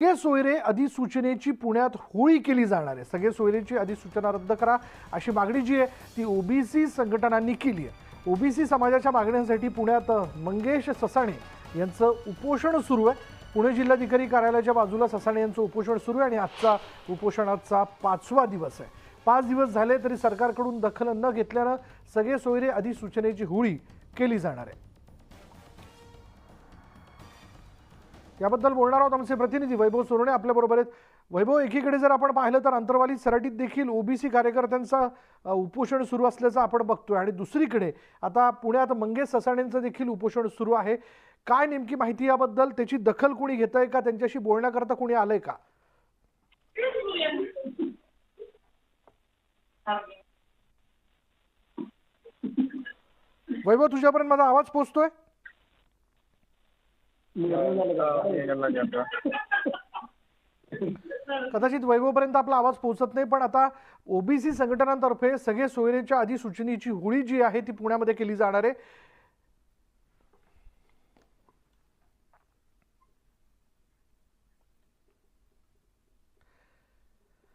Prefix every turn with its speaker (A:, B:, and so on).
A: सगळे सोयरे अधिसूचनेची पुण्यात होळी केली जाणार आहे। सगळे सोयरेची अधिसूचना रद्द करा अशी मागणी जी आहे ती ओबीसी संघटनांनी केली आहे। ओबीसी समाजाच्या मागण्यांसाठी पुण्यात मंगेश ससाणे यांचं उपोषण सुरू आहे। पुणे जिल्हाधिकारी कार्यालयाच्या बाजूला ससाणे यांचं उपोषण सुरू आहे आणि आजचा उपोषणाचा 5वा दिवस आहे। 5 दिवस झाले तरी सरकारकडून दखल न घेतल्यानं सगळे सोयरे अधिसूचनेची होळी केली जाणार आहे। याबद्दल बोलणार आहोत आमचे प्रतिनिधी वैभव सोरणे आपल्या बरोबर आहेत। वैभव, एकीकडे जर आपण पाहिलं तर अंतरवाली सराटीत देखील ओबीसी कार्यकर्त्यांचा उपोषण सुरू असल्याचं आपण बघतोय आणि दुसरीकडे आता पुण्यात मंगेश ससाणेंचं देखील उपोषण सुरू आहे। काय नेमकी माहिती याबद्दल? त्याची दखल कोणी घेतंय का? त्यांच्याशी बोलण्याकरता कोणी आलंय का? वैभव, तुझ्यापर्यंत माझा आवाज पोहोचतोय? कदाचित वैभवपर्यंत आपला आवाज पोहोचत नाही, पण आता ओबीसी संघटनांतर्फे सगळे सोयरेच्या अधिसूचनेची होळी जी आहे ती पुण्यामध्ये केली जाणार आहे।